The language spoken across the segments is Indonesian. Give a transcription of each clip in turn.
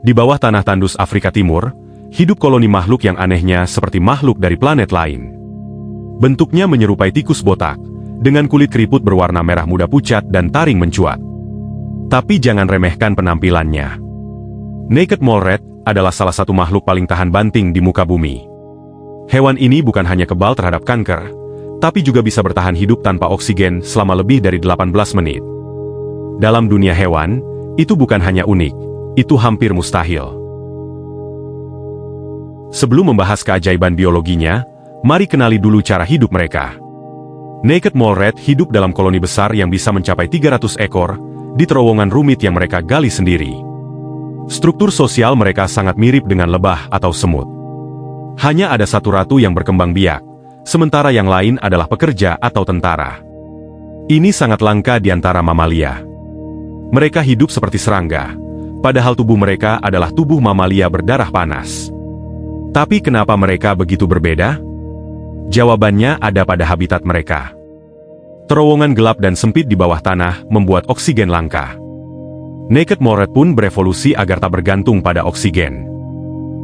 Di bawah tanah tandus Afrika Timur, hidup koloni makhluk yang anehnya seperti makhluk dari planet lain. Bentuknya menyerupai tikus botak, dengan kulit keriput berwarna merah muda pucat dan taring mencuat. Tapi jangan remehkan penampilannya. Naked Mole Rat adalah salah satu makhluk paling tahan banting di muka bumi. Hewan ini bukan hanya kebal terhadap kanker, tapi juga bisa bertahan hidup tanpa oksigen selama lebih dari 18 menit. Dalam dunia hewan, itu bukan hanya unik, itu hampir mustahil. Sebelum membahas keajaiban biologinya, mari kenali dulu cara hidup mereka. Naked Mole Rat hidup dalam koloni besar yang bisa mencapai 300 ekor, di terowongan rumit yang mereka gali sendiri. Struktur sosial mereka sangat mirip dengan lebah atau semut. Hanya ada satu ratu yang berkembang biak, sementara yang lain adalah pekerja atau tentara. Ini sangat langka di antara mamalia. Mereka hidup seperti serangga, padahal tubuh mereka adalah tubuh mamalia berdarah panas. Tapi kenapa mereka begitu berbeda? Jawabannya ada pada habitat mereka. Terowongan gelap dan sempit di bawah tanah membuat oksigen langka. Naked Mole Rat pun berevolusi agar tak bergantung pada oksigen.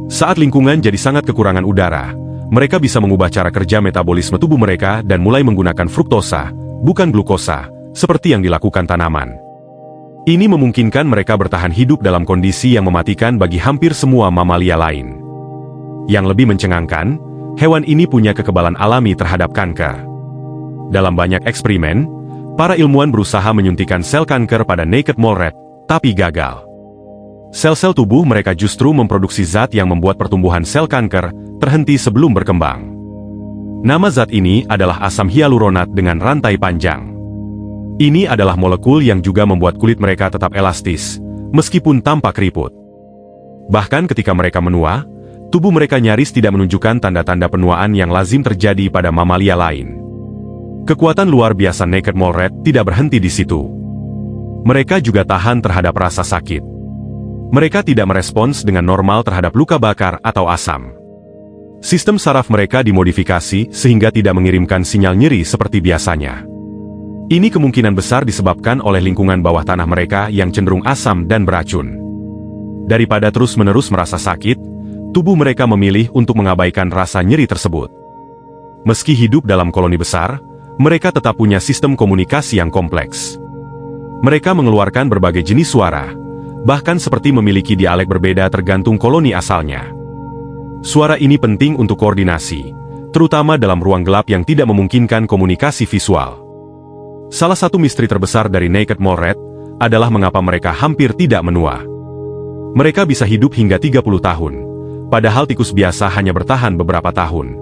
Saat lingkungan jadi sangat kekurangan udara, mereka bisa mengubah cara kerja metabolisme tubuh mereka dan mulai menggunakan fruktosa, bukan glukosa, seperti yang dilakukan tanaman. Ini memungkinkan mereka bertahan hidup dalam kondisi yang mematikan bagi hampir semua mamalia lain. Yang lebih mencengangkan, hewan ini punya kekebalan alami terhadap kanker. Dalam banyak eksperimen, para ilmuwan berusaha menyuntikkan sel kanker pada Naked Mole Rat, tapi gagal. Sel-sel tubuh mereka justru memproduksi zat yang membuat pertumbuhan sel kanker terhenti sebelum berkembang. Nama zat ini adalah asam hyaluronat dengan rantai panjang. Ini adalah molekul yang juga membuat kulit mereka tetap elastis, meskipun tanpa keriput. Bahkan ketika mereka menua, tubuh mereka nyaris tidak menunjukkan tanda-tanda penuaan yang lazim terjadi pada mamalia lain. Kekuatan luar biasa Naked Mole Rat tidak berhenti di situ. Mereka juga tahan terhadap rasa sakit. Mereka tidak merespons dengan normal terhadap luka bakar atau asam. Sistem saraf mereka dimodifikasi sehingga tidak mengirimkan sinyal nyeri seperti biasanya. Ini kemungkinan besar disebabkan oleh lingkungan bawah tanah mereka yang cenderung asam dan beracun. Daripada terus-menerus merasa sakit, tubuh mereka memilih untuk mengabaikan rasa nyeri tersebut. Meski hidup dalam koloni besar, mereka tetap punya sistem komunikasi yang kompleks. Mereka mengeluarkan berbagai jenis suara, bahkan seperti memiliki dialek berbeda tergantung koloni asalnya. Suara ini penting untuk koordinasi, terutama dalam ruang gelap yang tidak memungkinkan komunikasi visual. Salah satu misteri terbesar dari Naked Mole Rat adalah mengapa mereka hampir tidak menua. Mereka bisa hidup hingga 30 tahun, padahal tikus biasa hanya bertahan beberapa tahun.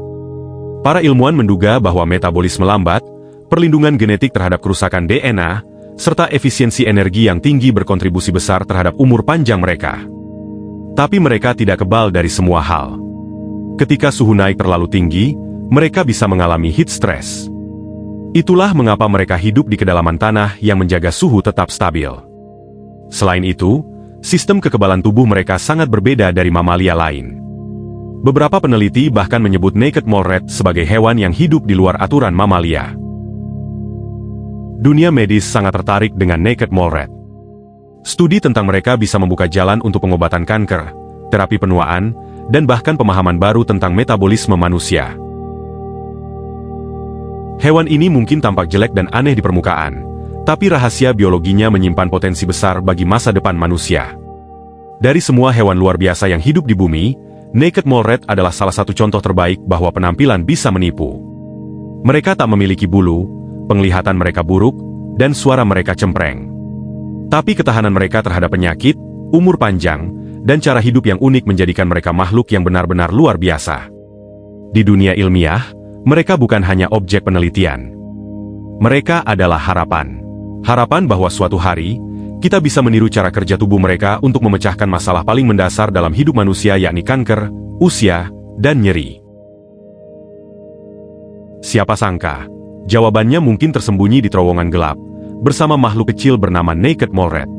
Para ilmuwan menduga bahwa metabolisme lambat, perlindungan genetik terhadap kerusakan DNA, serta efisiensi energi yang tinggi berkontribusi besar terhadap umur panjang mereka. Tapi mereka tidak kebal dari semua hal. Ketika suhu naik terlalu tinggi, mereka bisa mengalami heat stress. Itulah mengapa mereka hidup di kedalaman tanah yang menjaga suhu tetap stabil. Selain itu, sistem kekebalan tubuh mereka sangat berbeda dari mamalia lain. Beberapa peneliti bahkan menyebut Naked Mole Rat sebagai hewan yang hidup di luar aturan mamalia. Dunia medis sangat tertarik dengan Naked Mole Rat. Studi tentang mereka bisa membuka jalan untuk pengobatan kanker, terapi penuaan, dan bahkan pemahaman baru tentang metabolisme manusia. Hewan ini mungkin tampak jelek dan aneh di permukaan, tapi rahasia biologinya menyimpan potensi besar bagi masa depan manusia. Dari semua hewan luar biasa yang hidup di bumi, Naked Mole Rat adalah salah satu contoh terbaik bahwa penampilan bisa menipu. Mereka tak memiliki bulu, penglihatan mereka buruk, dan suara mereka cempreng. Tapi ketahanan mereka terhadap penyakit, umur panjang, dan cara hidup yang unik menjadikan mereka makhluk yang benar-benar luar biasa. Di dunia ilmiah, mereka bukan hanya objek penelitian. Mereka adalah harapan. Harapan bahwa suatu hari, kita bisa meniru cara kerja tubuh mereka untuk memecahkan masalah paling mendasar dalam hidup manusia yakni kanker, usia, dan nyeri. Siapa sangka, jawabannya mungkin tersembunyi di terowongan gelap, bersama makhluk kecil bernama Naked Mole Rat.